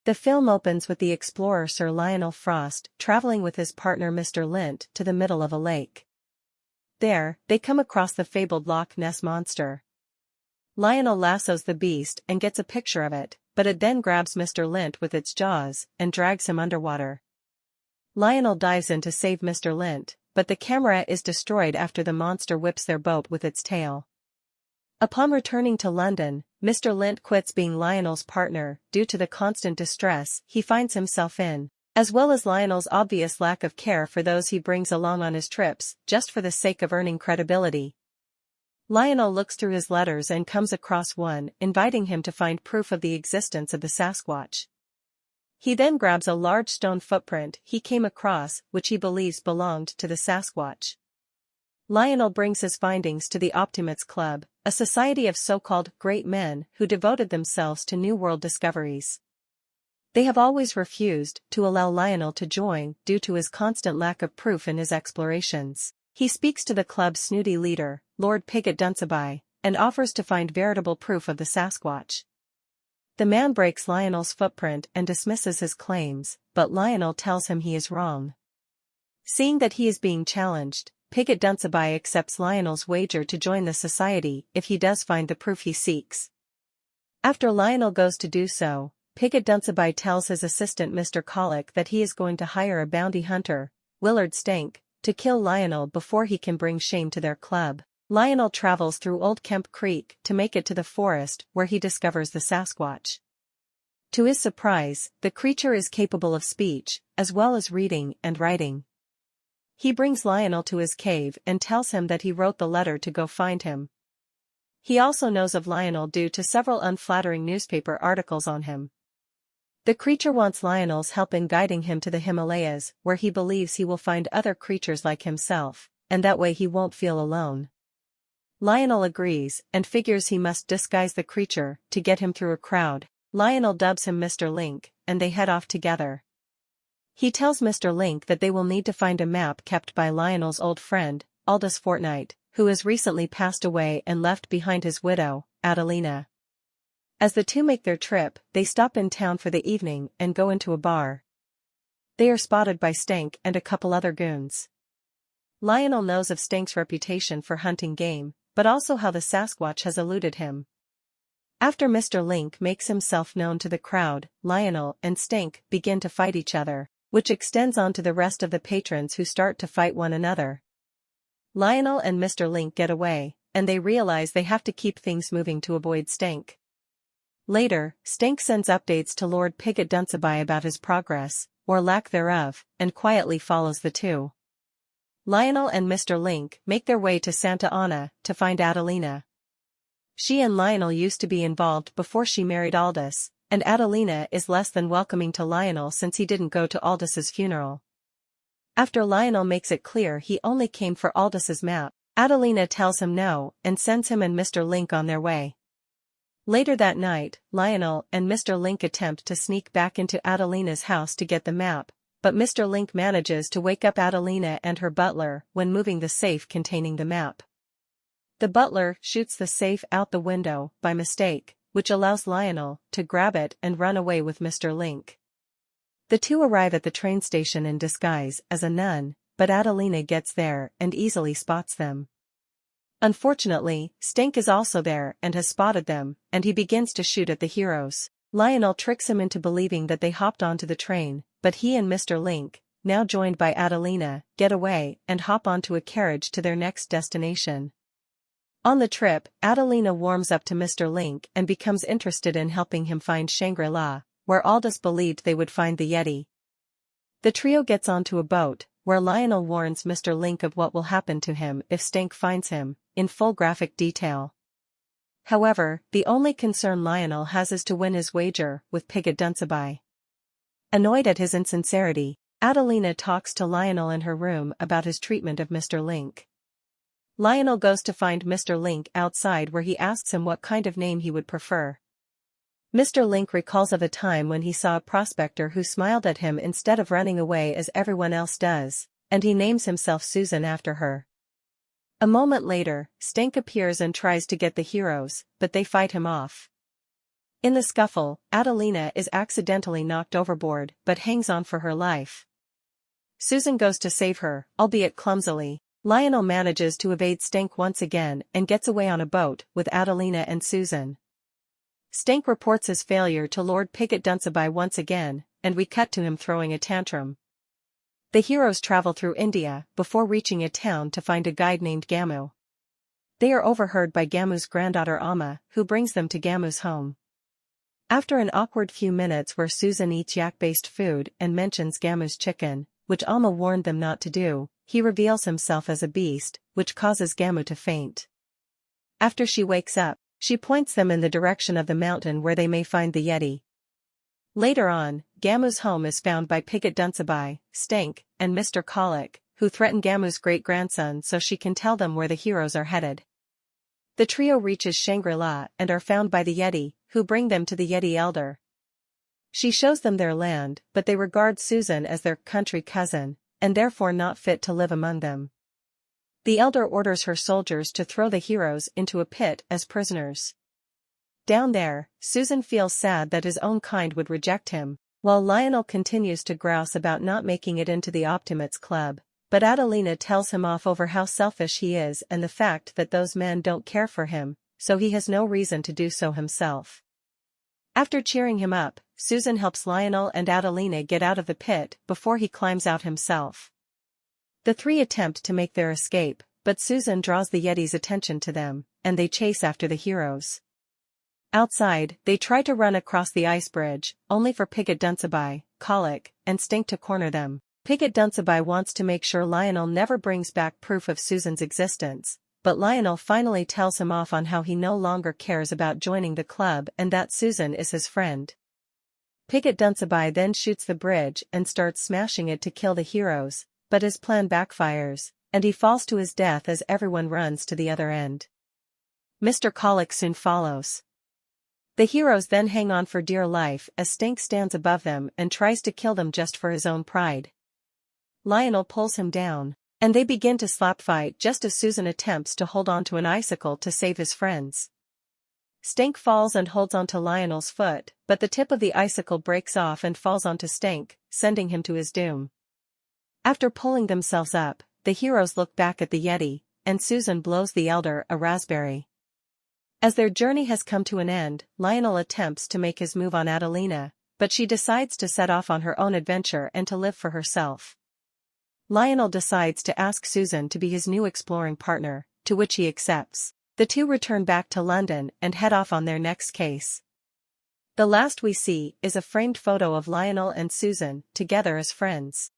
The film opens with the explorer Sir Lionel Frost traveling with his partner Mr. Lint to the middle of a lake. There, they come across the fabled Loch Ness Monster. Lionel lassos the beast and gets a picture of it, but it then grabs Mr. Lint with its jaws and drags him underwater. Lionel dives in to save Mr. Lint, but the camera is destroyed after the monster whips their boat with its tail. Upon returning to London, Mr. Lint quits being Lionel's partner due to the constant distress he finds himself in, as well as Lionel's obvious lack of care for those he brings along on his trips just for the sake of earning credibility. Lionel looks through his letters and comes across one inviting him to find proof of the existence of the Sasquatch. He then grabs a large stone footprint he came across which he believes belonged to the Sasquatch. Lionel brings his findings to the Optimates Club, a society of so-called great men who devoted themselves to New World discoveries. They have always refused to allow Lionel to join due to his constant lack of proof in his explorations. He speaks to the club's snooty leader, Lord Pigot Dunsabye, and offers to find veritable proof of the Sasquatch. The man breaks Lionel's footprint and dismisses his claims, but Lionel tells him he is wrong. Seeing that he is being challenged, Pigot Dunsabye accepts Lionel's wager to join the society if he does find the proof he seeks. After Lionel goes to do so, Pigot Dunsabye tells his assistant Mr. Colic that he is going to hire a bounty hunter, Willard Stank, to kill Lionel before he can bring shame to their club. Lionel travels through Old Kemp Creek to make it to the forest where he discovers the Sasquatch. To his surprise, the creature is capable of speech, as well as reading and writing. He brings Lionel to his cave and tells him that he wrote the letter to go find him. He also knows of Lionel due to several unflattering newspaper articles on him. The creature wants Lionel's help in guiding him to the Himalayas, where he believes he will find other creatures like himself, and that way he won't feel alone. Lionel agrees and figures he must disguise the creature to get him through a crowd. Lionel dubs him Mr. Link, and they head off together. He tells Mr. Link that they will need to find a map kept by Lionel's old friend, Aldous Fortnight, who has recently passed away and left behind his widow, Adelina. As the two make their trip, they stop in town for the evening and go into a bar. They are spotted by Stank and a couple other goons. Lionel knows of Stank's reputation for hunting game, but also how the Sasquatch has eluded him. After Mr. Link makes himself known to the crowd, Lionel and Stank begin to fight each other, which extends on to the rest of the patrons who start to fight one another. Lionel and Mr. Link get away, and they realize they have to keep things moving to avoid Stank. Later, Stank sends updates to Lord Pigot Dunsabye about his progress, or lack thereof, and quietly follows the two. Lionel and Mr. Link make their way to Santa Ana to find Adelina. She and Lionel used to be involved before she married Aldous, and Adelina is less than welcoming to Lionel since he didn't go to Aldous's funeral. After Lionel makes it clear he only came for Aldous's map, Adelina tells him no and sends him and Mr. Link on their way. Later that night, Lionel and Mr. Link attempt to sneak back into Adelina's house to get the map, but Mr. Link manages to wake up Adelina and her butler when moving the safe containing the map. The butler shoots the safe out the window by mistake, which allows Lionel to grab it and run away with Mr. Link. The two arrive at the train station in disguise as a nun, but Adelina gets there and easily spots them. Unfortunately, Stank is also there and has spotted them, and he begins to shoot at the heroes. Lionel tricks him into believing that they hopped onto the train, but he and Mr. Link, now joined by Adelina, get away and hop onto a carriage to their next destination. On the trip, Adelina warms up to Mr. Link and becomes interested in helping him find Shangri-La, where Aldous believed they would find the Yeti. The trio gets onto a boat, where Lionel warns Mr. Link of what will happen to him if Stank finds him, in full graphic detail. However, the only concern Lionel has is to win his wager with Pigot Dunsabye. Annoyed at his insincerity, Adelina talks to Lionel in her room about his treatment of Mr. Link. Lionel goes to find Mr. Link outside where he asks him what kind of name he would prefer. Mr. Link recalls of a time when he saw a prospector who smiled at him instead of running away as everyone else does, and he names himself Susan after her. A moment later, Stank appears and tries to get the heroes, but they fight him off. In the scuffle, Adelina is accidentally knocked overboard but hangs on for her life. Susan goes to save her, albeit clumsily. Lionel manages to evade Stank once again and gets away on a boat with Adelina and Susan. Stank reports his failure to Lord Pigot Dunsabye once again, and we cut to him throwing a tantrum. The heroes travel through India before reaching a town to find a guide named Gamu. They are overheard by Gamu's granddaughter Amma, who brings them to Gamu's home. After an awkward few minutes where Susan eats yak-based food and mentions Gamu's chicken, which Amma warned them not to do, he reveals himself as a beast, which causes Gamu to faint. After she wakes up, she points them in the direction of the mountain where they may find the Yeti. Later on, Gamu's home is found by Pigot Dunsabye, Stank, and Mr. Colic, who threaten Gamu's great-grandson so she can tell them where the heroes are headed. The trio reaches Shangri-La and are found by the Yeti, who bring them to the Yeti Elder. She shows them their land, but they regard Susan as their country cousin, and therefore not fit to live among them. The Elder orders her soldiers to throw the heroes into a pit as prisoners. Down there, Susan feels sad that his own kind would reject him, while Lionel continues to grouse about not making it into the Optimates Club, but Adelina tells him off over how selfish he is and the fact that those men don't care for him, so he has no reason to do so himself. After cheering him up, Susan helps Lionel and Adelina get out of the pit before he climbs out himself. The three attempt to make their escape, but Susan draws the Yeti's attention to them, and they chase after the heroes. Outside, they try to run across the ice bridge, only for Pigot Dunsabye, Colic, and Stink to corner them. Pigot Dunsabye wants to make sure Lionel never brings back proof of Susan's existence, but Lionel finally tells him off on how he no longer cares about joining the club and that Susan is his friend. Pigot Dunsabye then shoots the bridge and starts smashing it to kill the heroes, but his plan backfires, and he falls to his death as everyone runs to the other end. Mr. Colic soon follows. The heroes then hang on for dear life as Stink stands above them and tries to kill them just for his own pride. Lionel pulls him down, and they begin to slap fight just as Susan attempts to hold on to an icicle to save his friends. Stank falls and holds onto Lionel's foot, but the tip of the icicle breaks off and falls onto Stank, sending him to his doom. After pulling themselves up, the heroes look back at the Yeti, and Susan blows the Elder a raspberry. As their journey has come to an end, Lionel attempts to make his move on Adelina, but she decides to set off on her own adventure and to live for herself. Lionel decides to ask Susan to be his new exploring partner, to which he accepts. The two return back to London and head off on their next case. The last we see is a framed photo of Lionel and Susan, together as friends.